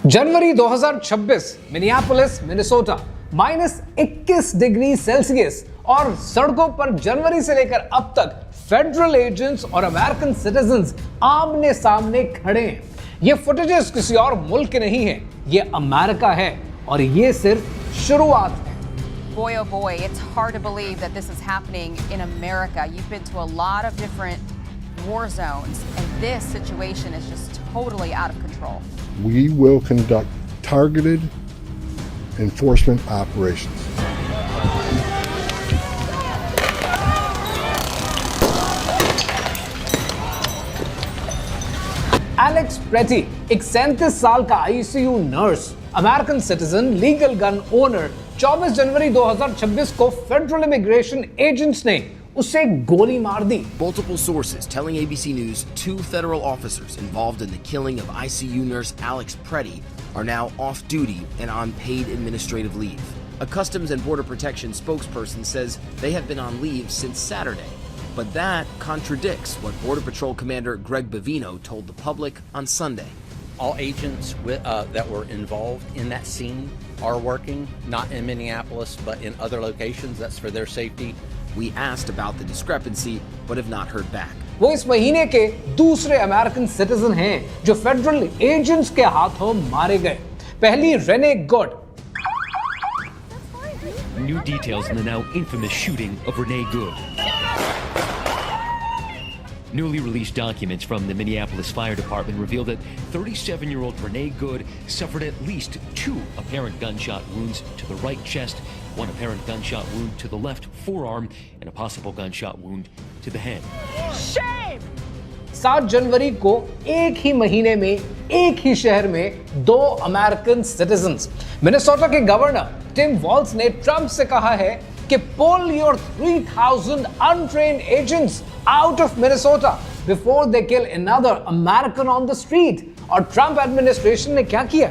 जनवरी 2026 Minneapolis Minnesota -21 degree Celsius और सड़कों पर जनवरी से लेकर अब तक फेडरल एजेंट्स और अमेरिकन सिटीजंस आमने सामने खड़े हैं। ये फुटेजेस किसी और मुल्क के नहीं है, ये अमेरिका है और ये सिर्फ शुरुआत है। Boy, oh boy, it's hard to believe that this is happening in America. You've been to a lot of different war zones, and this situation is just totally out of control. We will conduct targeted enforcement operations. Alex pretty एक 37 साल का ICU nurse, American citizen, legal gun owner, 24 जनवरी 2026 को federal immigration agents ने उसे गोली मार दी। Multiple sources telling ABC News 2 federal officers involved in the killing of ICU nurse Alex Preddy are now off duty and on paid administrative leave. A Customs and Border Protection spokesperson says they have been on leave since Saturday, but that contradicts what Border Patrol Commander Greg Bavino told the public on Sunday. All agents that were involved in that scene are working, not in Minneapolis, but in other locations. That's for their safety. We asked about the discrepancy, but have not heard back. वो इस महीने के दूसरे American citizen हैं जो federal agents के हाथों मारे गए। पहली Renee Good. New details in the now infamous shooting of Renee Good. Newly released documents from the Minneapolis Fire Department reveal that 37-year-old Renee Good suffered at least 2 apparent gunshot wounds to the right chest, 1 apparent gunshot wound to the left forearm, and a possible gunshot wound to the head. Shame! 7 जनवरी को एक ही महीने में एक ही शहर में 2 American citizens. Minnesota के governor Tim walls ने Trump से कहा है कि pull your 3,000 untrained agents out of Minnesota before they kill another American on the street। और ट्रंप एडमिनिस्ट्रेशन ने क्या किया?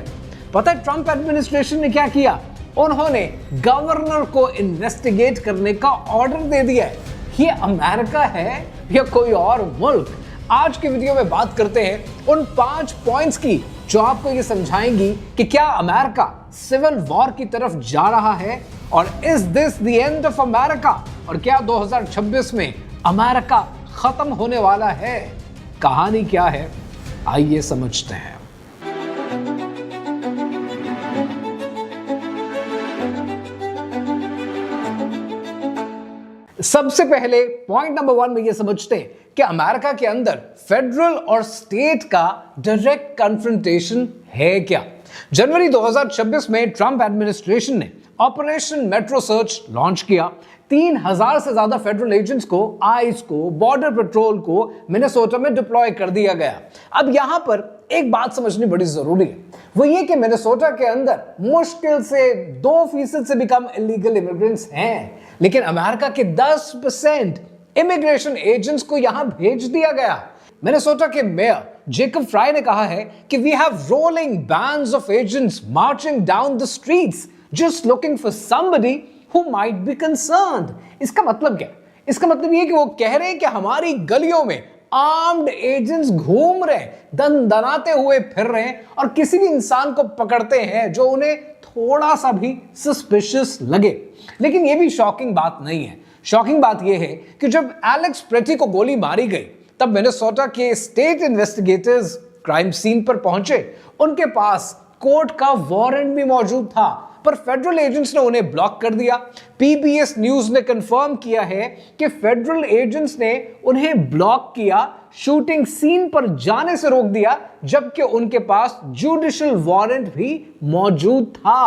पता है ट्रंप एडमिनिस्ट्रेशन ने क्या किया? उन्होंने गवर्नर को इन्वेस्टिगेट करने का ऑर्डर दे दिया है। ये अमेरिका है या कोई और मुल्क? आज की वीडियो में बात करते हैं उन 5 पॉइंट्स की जो आपको ये समझाएंगी कि क्या अमेरिका सिविल वॉर की तरफ जा रहा है और is this the end of America, और क्या 2026 में अमेरिका खत्म होने वाला है? कहानी क्या है, आइए समझते हैं। सबसे पहले पॉइंट नंबर 1 में ये समझते हैं कि अमेरिका के अंदर फेडरल और स्टेट का डायरेक्ट कन्फ्रंटेशन है क्या। जनवरी 2026 में ट्रंप एडमिनिस्ट्रेशन ने ऑपरेशन मेट्रो सर्च लॉन्च किया। 3000 से ज्यादा फेडरल एजेंट्स को, आइस को, बॉर्डर पेट्रोल को मिनेसोटा में डिप्लॉय कर दिया गया। अब यहां पर एक बात समझनी बड़ी जरूरी है, वो ये कि मिनेसोटा के अंदर मुश्किल से 2% से भी कम इलीगल इमिग्रेंट्स हैं, लेकिन अमेरिका के 10% इमिग्रेशन एजेंट्स को यहां भेज दिया गया। मिनेसोटा के मेयर जेकब फ्राई ने कहा है कि we have rolling bands of agents marching down the streets just looking for somebody who might be concerned. इसका मतलब क्या? इसका मतलब ये कि वो कह रहे हैं कि हमारी गलियों में आर्म्ड एजेंट्स घूम रहे हैं, दनाते हुए फिर रहे हैं और किसी भी इंसान को पकड़ते हैं जो उन्हें थोड़ा सा भी सस्पिशियस लगे। लेकिन ये भी शॉकिंग बात नहीं है। शॉकिंग बात यह है कि जब एलेक्स प्रेटी को गोली मारी गई तब मिनेसोटा के स्टेट इन्वेस्टिगेटर्स क्राइम सीन पर पहुंचे। उनके पास कोर्ट का वारंट भी मौजूद था, पर फेडरल एजेंट्स ने उन्हें ब्लॉक कर दिया। पीबीएस न्यूज ने कंफर्म किया है कि फेडरल एजेंट्स ने उन्हें ब्लॉक किया, शूटिंग सीन पर जाने से रोक दिया, जबकि उनके पास जुडिशियल वारंट भी मौजूद था।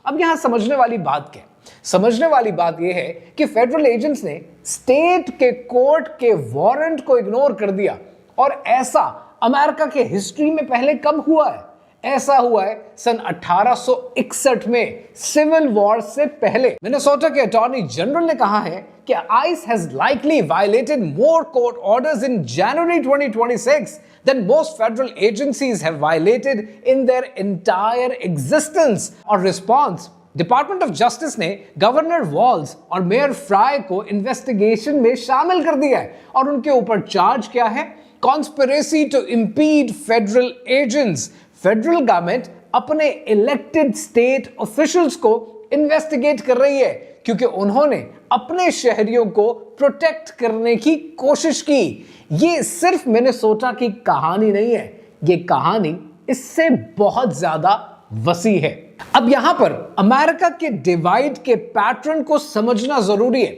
अब यहां समझने वाली बात क्या है? समझने वाली बात यह है कि फेडरल एजेंट्स ने स्टेट के कोर्ट के वारंट को इग्नोर कर दिया, और ऐसा अमेरिका के हिस्ट्री में पहले कब हुआ है? ऐसा हुआ है सन 1861 में, सिविल वॉर से पहले। मिनेसोटा के अटॉर्नी जनरल ने कहा है कि ice has likely violated more court orders in January 2026 than most federal agencies have violated in their entire existence। और रिस्पॉन्स डिपार्टमेंट ऑफ जस्टिस ने गवर्नर वॉल्स और मेयर फ्राई को इन्वेस्टिगेशन में शामिल कर दिया है, और उनके ऊपर चार्ज क्या है? Conspiracy to impede federal agents. Federal government अपने इलेक्टेड स्टेट ऑफिशियल्स को इन्वेस्टिगेट कर रही है क्योंकि उन्होंने अपने शहरियों को प्रोटेक्ट करने की कोशिश की। ये सिर्फ मिनेसोटा की कहानी नहीं है, ये कहानी इससे बहुत ज्यादा वसी है। अब यहां पर अमेरिका के डिवाइड के पैटर्न को समझना जरूरी है।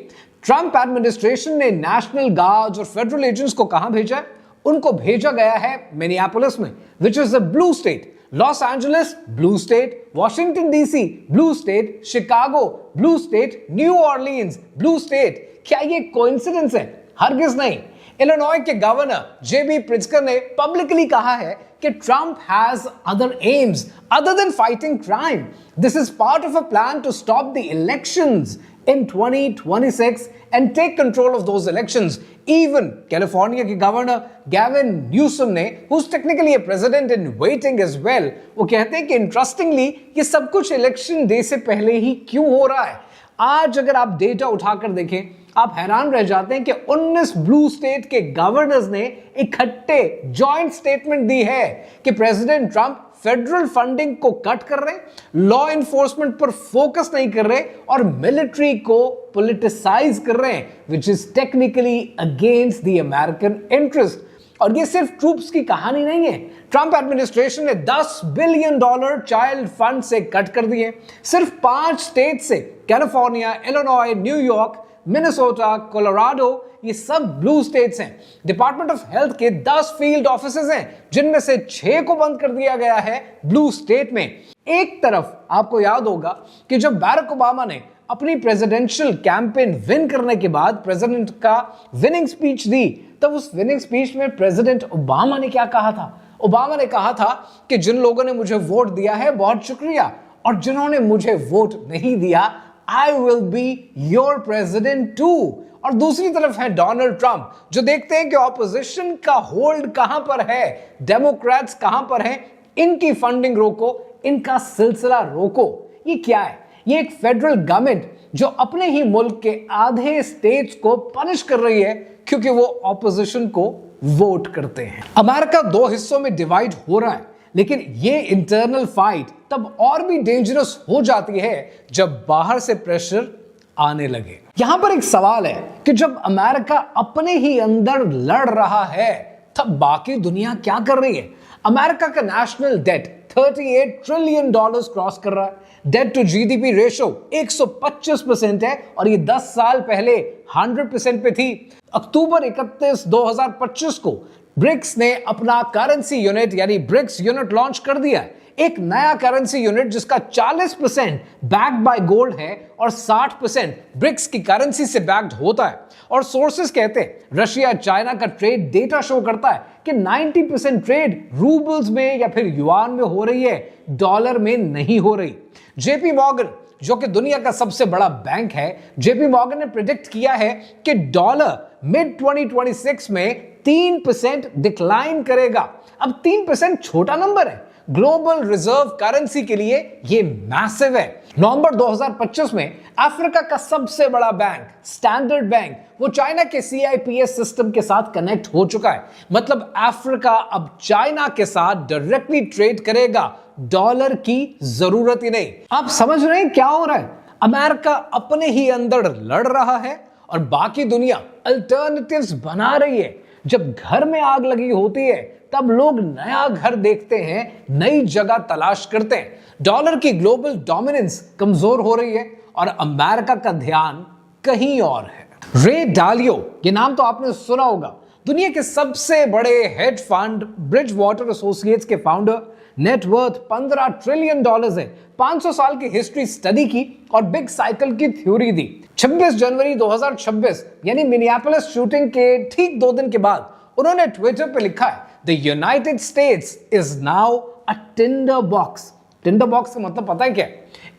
ट्रंप एडमिनिस्ट्रेशन ने नेशनल गार्ड्स और फेडरल एजेंट्स को कहां भेजा है? उनको भेजा गया है मिनियापोलिस में, which is a blue state. Los Angeles blue state, Washington DC blue state, Chicago blue state, New Orleans blue state. क्या ये कोइंसिडेंस है? हरगिज नहीं। इलिनॉय के गवर्नर जेबी प्रिट्जकर ने पब्लिकली कहा है कि Trump has other aims other than fighting crime. This is part of a plan to stop the elections in 2026 and take control of those elections. Even California के governor Gavin Newsom ने, who's technically a president in waiting as well, वो कहते हैं कि interestingly ये सब कुछ election day से पहले ही क्यों हो रहा है। आज अगर आप डेटा उठाकर देखें आप हैरान रह जाते हैं कि 19 ब्लू स्टेट के गवर्नर्स ने इकट्ठे जॉइंट स्टेटमेंट दी है कि प्रेसिडेंट ट्रंप फेडरल फंडिंग को कट कर रहे हैं, लॉ एनफोर्समेंट पर फोकस नहीं कर रहे और मिलिट्री को पॉलिटिसाइज कर रहे हैं, which is technically against the American interest. और ये सिर्फ ट्रूप्स की कहानी नहीं है। ट्रंप एडमिनिस्ट्रेशन ने $10 बिलियन चाइल्ड फंड से कट कर दिए। सिर्फ 5 स्टेट से, California, Illinois, New York, Minnesota, Colorado, ये सब ब्लू स्टेट्स हैं। डिपार्टमेंट ऑफ हेल्थ के 10 फील्ड ऑफिसेज हैं जिनमें से 6 को बंद कर दिया गया है ब्लू स्टेट में। एक तरफ आपको याद होगा कि जब बैरक ओबामा ने अपनी प्रेसिडेंशियल कैंपेन विन करने के बाद प्रेसिडेंट का विनिंग स्पीच दी, तब उस विनिंग स्पीच में प्रेसिडेंट ओबामा ने क्या कहा था? ओबामा ने कहा था कि जिन लोगों ने मुझे वोट दिया है बहुत शुक्रिया, और जिन्होंने मुझे वोट नहीं दिया, I will be your president too। और दूसरी तरफ है डोनाल्ड ट्रंप, जो देखते हैं कि ऑपोजिशन का होल्ड कहां पर है, डेमोक्रेट्स कहां पर हैं, इनकी फंडिंग रोको, इनका सिलसिला रोको। ये क्या है? ये एक फेडरल गवर्नमेंट जो अपने ही मुल्क के आधे स्टेट्स को पनिश कर रही है क्योंकि वो ऑपोजिशन को वोट करते हैं। अमेरिका 2 हिस्सों में डिवाइड हो रहा है, लेकिन ये इंटरनल फाइट तब और भी डेंजरस हो जाती है जब बाहर से प्रेशर आने लगे। यहां पर एक सवाल है कि जब अमेरिका अपने ही अंदर लड़ रहा है तब बाकी दुनिया क्या कर रही है? अमेरिका का नेशनल डेट $38 ट्रिलियन क्रॉस कर रहा है। डेट टू जीडीपी रेशो 125% है और ये 10 साल पहले 100% पे थी। अक्टूबर 31, 2025 को ब्रिक्स ने अपना करेंसी यूनिट यानी ब्रिक्स यूनिट लॉन्च कर दिया है। एक नया करेंसी यूनिट जिसका 40% बैक्ड बाय गोल्ड है और 60% ब्रिक्स की करेंसी से बैक्ड होता है। और सोर्सेस कहते हैं रशिया चाइना का ट्रेड डेटा शो करता है कि 90% ट्रेड रूबल्स में या फिर युआन में हो रही है, डॉलर में नहीं हो रही। जेपी मॉर्गन जो कि दुनिया का सबसे बड़ा बैंक है, जेपी मॉर्गन ने प्रेडिक्ट किया है कि डॉलर मिड 2026 में 3% डिक्लाइन करेगा। अब 3% छोटा नंबर है, ग्लोबल रिजर्व करेंसी के लिए ये मैसिव है। नवंबर 2025 में अफ्रीका का सबसे बड़ा बैंक स्टैंडर्ड बैंक वो चाइना के CIPS सिस्टम के साथ कनेक्ट हो चुका है। मतलब अफ्रीका अब चाइना के साथ डायरेक्टली ट्रेड करेगा, डॉलर की जरूरत ही नहीं। आप समझ रहे हैं क्या हो रहा है? अमेरिका अपने ही अंदर लड़ रहा है और बाकी दुनिया अल्टरनेटिव्स बना रही है। जब घर में आग लगी होती है तब लोग नया घर देखते हैं, नई जगह तलाश करते हैं। डॉलर की ग्लोबल डोमिनेंस कमजोर हो रही है और अमेरिका का ध्यान कहीं और है। रे डालियो, ये नाम तो आपने सुना होगा, दुनिया के सबसे बड़े hedge fund bridge water associates के फाउंडर, नेटवर्थ $15 ट्रिलियन है। 500 साल की हिस्ट्री स्टडी की और बिग साइकिल की थ्योरी दी। 26 जनवरी 2026 यानी मिनियापोलिस शूटिंग के ठीक 2 दिन के बाद उन्होंने ट्विटर पे लिखा है, the United states is now a Tinder box. Tinder box का मतलब पता है क्या?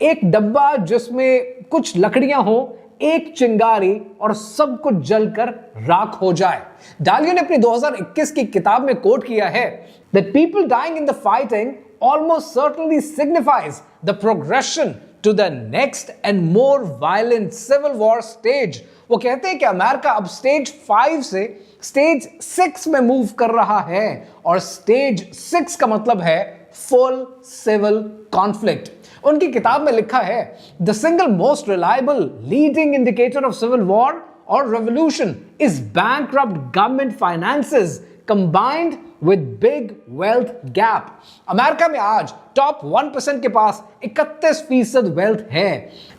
एक डब्बा जिसमें कुछ लकड़ियां हो, एक चिंगारी और सब कुछ जलकर राख हो जाए। डालियो ने अपनी 2021 की किताब में कोट किया है that people dying in the fighting almost certainly signifies the progression to the next and more violent civil war stage। वो कहते हैं कि अमेरिका अब स्टेज 5 से स्टेज 6 में मूव कर रहा है और स्टेज 6 का मतलब है फुल सिविल कॉन्फ्लिक्ट। उनकी किताब में लिखा है the single most reliable leading indicator of civil war और revolution is bankrupt government finances combined with big wealth gap. America में आज टॉप 1% के पास 31% वेल्थ है।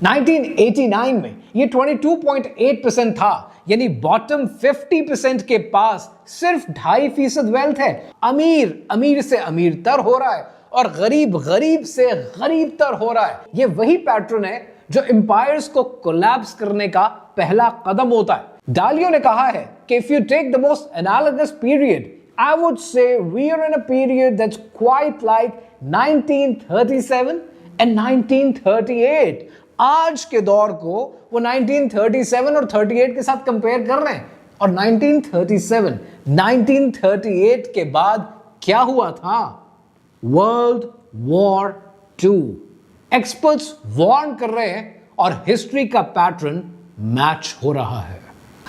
1989 में ये 22.8% था, यानी बॉटम 50% के पास सिर्फ 2.5% वेल्थ है। अमीर अमीर से अमीरतर हो रहा है और गरीब गरीब से गरीबतर हो रहा है। ये वही पैटर्न है जो एम्पायर्स को कोलैप्स करने का पहला कदम होता है। डालियो ने कहा है कि if you take the most analogous period, I would say we are in a period that's quite like 1937 and 1938. आज के दौर को वो 1937 और 38 के साथ कंपेयर कर रहे हैं। और 1937, 1938 के बाद क्या हुआ था? World war 2। एक्सपर्ट्स वार्न कर रहे हैं और हिस्ट्री का पैटर्न मैच हो रहा है।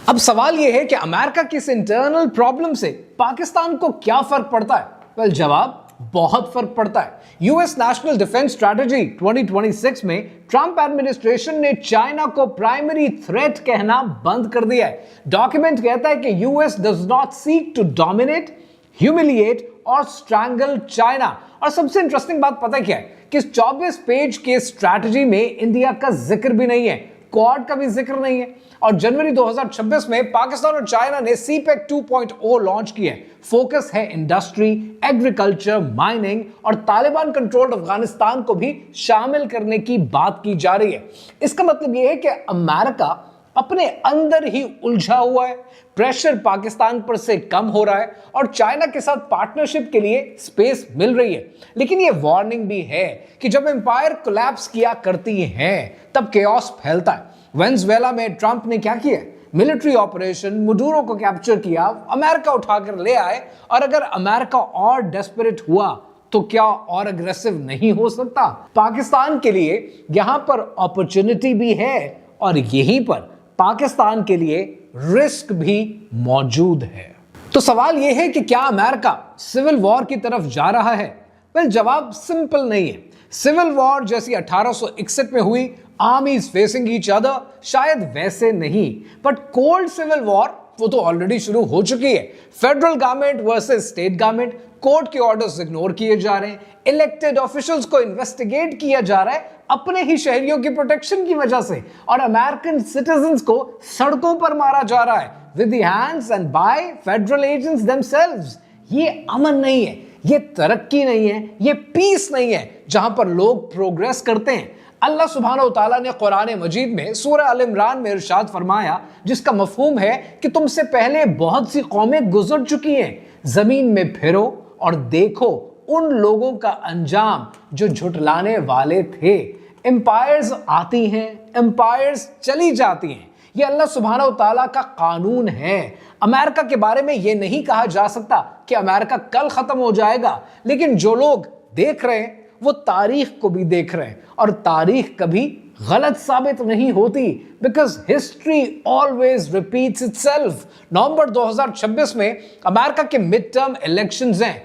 अब सवाल यह है कि अमेरिका की इस इंटरनल प्रॉब्लम से पाकिस्तान को क्या फर्क पड़ता है? वेल, जवाब बहुत फर्क पड़ता है। यूएस नेशनल डिफेंस स्ट्रैटेजी 2026 में ट्रंप एडमिनिस्ट्रेशन ने चाइना को प्राइमरी थ्रेट कहना बंद कर दिया है। डॉक्यूमेंट कहता है कि US does not seek to dominate, humiliate और स्ट्रैंगल चाइना। और सबसे इंटरेस्टिंग बात पता क्या है कि इस 24 पेज के स्ट्रैटेजी में इंडिया का जिक्र भी नहीं है, क्वाड का भी जिक्र नहीं है। और जनवरी 2026 में पाकिस्तान और चाइना ने सीपेक 2.0 लॉन्च किया है। फोकस है इंडस्ट्री, एग्रीकल्चर, माइनिंग और तालिबान कंट्रोल्ड अफगानिस्तान को भी शामिल करने की बात की जा रही है। इसका मतलब यह है कि अमेरिका अपने अंदर ही उलझा हुआ है, प्रेशर पाकिस्तान पर से कम हो रहा है और चाइना के साथ पार्टनरशिप के लिए स्पेस मिल रही है। लेकिन यह वार्निंग भी है कि जब एम्पायर कोलैप्स किया करती हैं तब केओस फैलता है। वेनेजुएला में ट्रंप ने क्या किया? मिलिट्री ऑपरेशन, मडूरो को कैप्चर किया, अमेरिका उठाकर ले आए। और अगर अमेरिका और डेस्परेट हुआ तो क्या और अग्रेसिव नहीं हो सकता? पाकिस्तान के लिए यहां पर अपॉर्चुनिटी भी है और यहीं पर पाकिस्तान के लिए रिस्क भी मौजूद है। तो सवाल यह है कि क्या अमेरिका सिविल वॉर की तरफ जा रहा है? वेल, जवाब सिंपल नहीं है। सिविल वॉर जैसी 1861 में हुई आर्मीज फेसिंग ईच अदर, शायद वैसे नहीं, बट कोल्ड सिविल वॉर वो तो ऑलरेडी शुरू हो चुकी है। Federal government versus state government, court के ऑर्डर्स इग्नोर किए जा रहे हैं, इलेक्टेड ऑफिशियल्स को इन्वेस्टिगेट किया जा रहा है अपने ही शहरियों की प्रोटेक्शन की वजह से, और अमेरिकन सिटीजंस को सड़कों पर मारा जा रहा है with the hands and by federal agents themselves. ये अमन नहीं है, ये तरक्की नहीं है, ये पीस नहीं है जहां पर लोग प्रोग्रेस करते हैं। अल्लाह सुब्हानहू व तआला ने कुरान मजीद में सूरह अल इमरान में इरशाद फरमाया, जिसका मफहूम है कि तुमसे पहले बहुत सी कौमें गुजर चुकी हैं, जमीन में फिरो और देखो उन लोगों का अंजाम जो झुटलाने वाले थे। एम्पायर्स आती हैं, एम्पायर्स चली जाती हैं, ये अल्लाह सुब्हानहू व तआला का कानून है। अमेरिका के बारे में ये नहीं कहा जा सकता कि अमेरिका कल खत्म हो जाएगा, लेकिन जो लोग देख रहे हैं वो तारीख को भी देख रहे हैं और तारीख कभी गलत साबित नहीं होती, because history always repeats itself. नवंबर 2026 में अमेरिका के मिड टर्म इलेक्शंस हैं,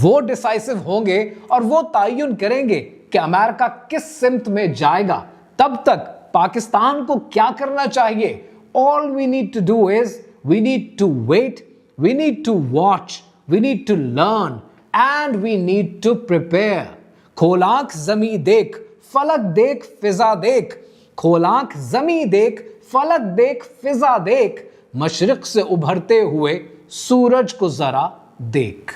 वो डिसाइसिव होंगे और वो तयन करेंगे कि अमेरिका किस सिमत में जाएगा। तब तक पाकिस्तान को क्या करना चाहिए? All we need to do is we need to wait, we need to watch, we need to learn and we need to prepare. खोल आंख जमी देख, फलक देख, फिजा देख। खोल आंख जमी देख, फलक देख, फिजा देख। मशरिक से उभरते हुए सूरज को जरा देख।